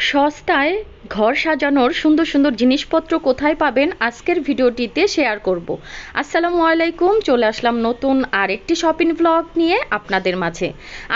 সস্তায় ঘর সাজানোর সুন্দর সুন্দর জিনিসপত্র কোথায় পাবেন আজকের ভিডিওটিতে শেয়ার করব। আসসালামু আলাইকুম, চলে আসলাম নতুন আরেকটি শপিং ব্লগ নিয়ে আপনাদের মাঝে।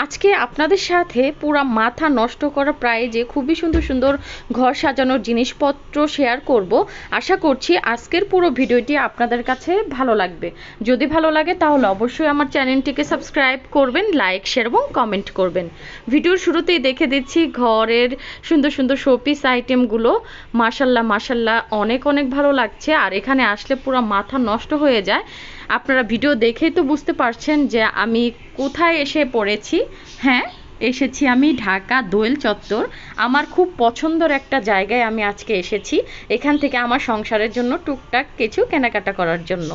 আজকে আপনাদের সাথে পুরা মাথা নষ্ট করা প্রাইজে খুবই সুন্দর সুন্দর ঘর সাজানোর জিনিসপত্র শেয়ার করব। আশা করছি আজকের পুরো ভিডিওটি আপনাদের কাছে ভালো লাগবে। যদি ভালো লাগে তাহলে অবশ্যই আমার চ্যানেলটিকে সাবস্ক্রাইব করবেন, লাইক শেয়ার এবং কমেন্ট করবেন। ভিডিওর শুরুতেই দেখে দিচ্ছি ঘরের সুন্দর সুন্দর শোপিস আইটেমগুলো। মাশাল্লাহ মাশাল্লাহ অনেক অনেক ভালো লাগছে, আর এখানে আসলে পুরো মাথা নষ্ট হয়ে যায়। আপনারা ভিডিও দেখেই তো বুঝতে পারছেন যে আমি কোথায় এসে পড়েছি। হ্যাঁ, এসেছি আমি ঢাকা দোয়েল চত্বর। আমার খুব পছন্দের একটা জায়গায় আমি আজকে এসেছি। এখান থেকে আমার সংসারের জন্য টুকটাক কিছু কেনাকাটা করার জন্য,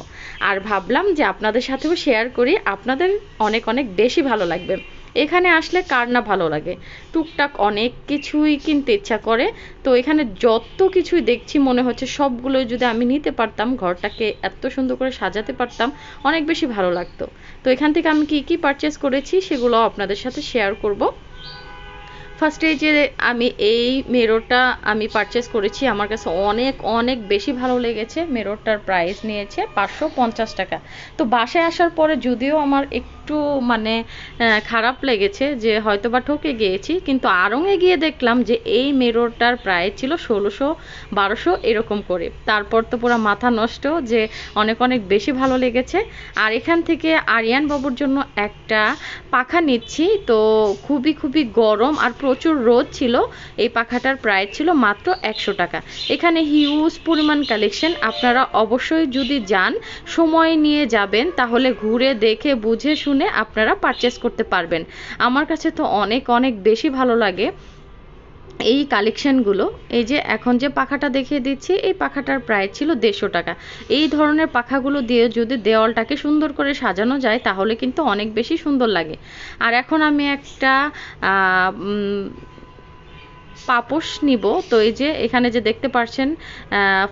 আর ভাবলাম যে আপনাদের সাথেও শেয়ার করি, আপনাদের অনেক অনেক বেশি ভালো লাগবে। এখানে আসলে কার না ভালো লাগে, টুকটাক অনেক কিছুই কিনতে ইচ্ছা করে। তো এখানে যত কিছুই দেখছি মনে হচ্ছে সবগুলোই যদি আমি নিতে পারতাম, ঘরটাকে এত সুন্দর করে সাজাতে পারতাম, অনেক বেশি ভালো লাগতো। তো এখান থেকে আমি কি পারচেস করেছি সেগুলো আপনাদের সাথে শেয়ার করব। ফার্স্টে যে আমি এই মিররটা আমি পারচেস করেছি, আমার কাছে অনেক অনেক বেশি ভালো লেগেছে। মিররটার প্রাইস নিয়েছে 550 টাকা। তো বাসায় আসার পরে যদিও আমার একটু খারাপ লেগেছে যে হয়তো বা ঠকে গিয়েছি, কিন্তু আড়ংয়ে গিয়ে দেখলাম যে এই মিররটার প্রাইস ছিল 1600-1200 এরকম করে। তারপর তো পুরো মাথা নষ্ট, যে অনেক অনেক বেশি ভালো লেগেছে। আর এখান থেকে আরিয়ান বাবুর জন্য একটা পাখা নিচ্ছি। তো খুবই খুবই গরম আর প্রচুর রোদ ছিল। এই পাখাটার প্রাইস ছিল মাত্র 100 টাকা। এখানে হিউজ পরিমাণ কালেকশন, আপনারা অবশ্যই যদি যান সময় নিয়ে যাবেন, তাহলে ঘুরে দেখে বুঝে শুনে আপনারা পারচেস করতে পারবেন। আমার কাছে তো অনেক অনেক বেশি ভালো লাগে এই কালেকশনগুলো। এই যে এখন যে পাখাটা দেখিয়ে দিচ্ছি, এই পাখাটার প্রাইস ছিল 150 টাকা। এই ধরনের পাখাগুলো দিয়ে যদি দেওয়ালটাকে সুন্দর করে সাজানো যায় তাহলে কিন্তু অনেক বেশি সুন্দর লাগে। আর এখন আমি একটা পাপোশ নিব। তো এই যে এখানে যে দেখতে পাচ্ছেন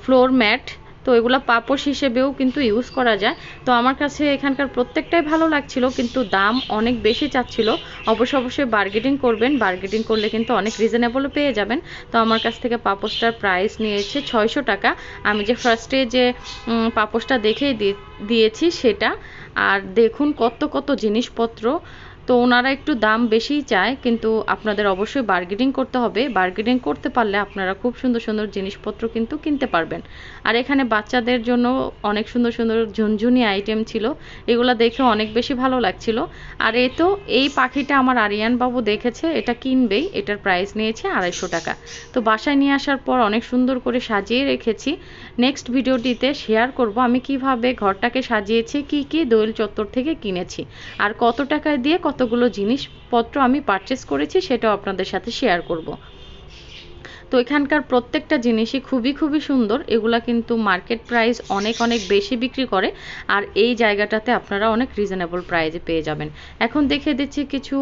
ফ্লোর ম্যাট, তো এগুলো পাপোশ হিসেবেও কিন্তু ইউজ করা যায়। তো আমার কাছে এখানকার প্রত্যেকটাই ভালো লাগছিল, কিন্তু দাম অনেক বেশি চাচ্ছিল। অবশ্যই বার্গেটিং করবেন, বার্গেটিং করলে কিন্তু অনেক রিজনেবলও পেয়ে যাবেন। তো আমার কাছ থেকে পাপোশটার প্রাইস নিয়েছে 600 টাকা। আমি যে ফার্স্টে যে পাপোশটা দেখেই দিয়েছি সেটা। আর দেখুন কত কত জিনিসপত্র। তো ওনারা একটু দাম বেশিই চায়, কিন্তু আপনাদের অবশ্যই বার্গেনিং করতে হবে। বার্গেনিং করতে পারলে আপনারা খুব সুন্দর সুন্দর জিনিসপত্র কিন্তু কিনতে পারবেন। আর এখানে বাচ্চাদের জন্য অনেক সুন্দর সুন্দর ঝুনঝুনি আইটেম ছিল, এগুলো দেখে অনেক বেশি ভালো লাগছিল। আর এই পাখিটা আমার আরিয়ান বাবু দেখেছে, এটা কিনবেই। এটার প্রাইস নিয়েছে 250 টাকা। তো বাসায় নিয়ে আসার পর অনেক সুন্দর করে সাজিয়ে রেখেছি। নেক্সট ভিডিওটিতে শেয়ার করব আমি কিভাবে ঘরটাকে সাজিয়েছি, কি দোয়েল চত্বর থেকে কিনেছি, আর কত টাকায় দিয়ে কতগুলো জিনিসপত্র আমি পারচেস করেছি সেটাও আপনাদের সাথে শেয়ার করব। তো এখানকার প্রত্যেকটা জিনিসই খুবই খুবই সুন্দর। এগুলা কিন্তু মার্কেট প্রাইস অনেক অনেক বেশি বিক্রি করে, আর এই জায়গাটাতে আপনারা অনেক রিজনেবল প্রাইসে পেয়ে যাবেন। এখন দেখে দিচ্ছি কিছু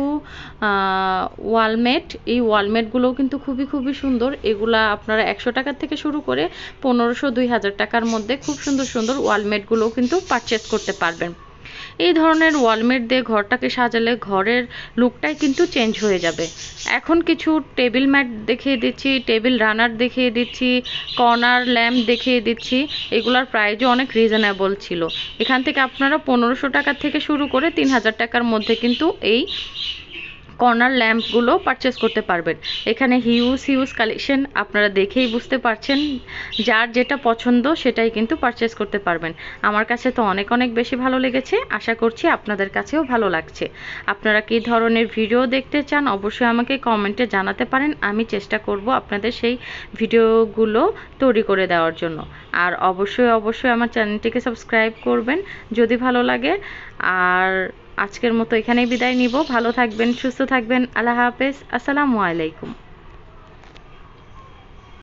ওয়ালমেট। এই ওয়ালমেটগুলোও কিন্তু খুবই খুবই সুন্দর। এগুলা আপনারা 100 টাকার থেকে শুরু করে 1500-2000 টাকার মধ্যে খুব সুন্দর সুন্দর ওয়ালমেটগুলোও কিন্তু পারচেস করতে পারবেন। এই ধরনের ওয়ালমেট দিয়ে ঘরটাকে সাজালে ঘরের লুকটাই কিন্তু চেঞ্জ হয়ে যাবে। এখন কিছু টেবিল ম্যাট দেখিয়ে দিচ্ছি, টেবিল রানার দেখিয়ে দিচ্ছি, কর্নার ল্যাম্প দেখিয়ে দিচ্ছি। এগুলার প্রাইসও অনেক রিজনেবল ছিল। এখান থেকে আপনারা 1500 টাকা থেকে শুরু করে 3000 টাকার মধ্যে কিন্তু এই কর্নার ল্যাম্পগুলো পারচেস করতে পারবেন। এখানে হিউজ কালেকশন, আপনারা দেখেই বুঝতে পারছেন। যার যেটা পছন্দ সেটাই কিন্তু পারচেস করতে পারবেন। আমার কাছে তো অনেক অনেক বেশি ভালো লেগেছে, আশা করছি আপনাদের কাছেও ভালো লাগছে। আপনারা কী ধরনের ভিডিও দেখতে চান অবশ্যই আমাকে কমেন্টে জানাতে পারেন, আমি চেষ্টা করব আপনাদের সেই ভিডিওগুলো তৈরি করে দেওয়ার জন্য। আর অবশ্যই আমার চ্যানেলটিকে সাবস্ক্রাইব করবেন যদি ভালো লাগে। আর আজকের মতো এখানেই বিদায় নিব। ভালো থাকবেন, সুস্থ থাকবেন। আল্লাহ হাফেজ, আসসালামু আলাইকুম।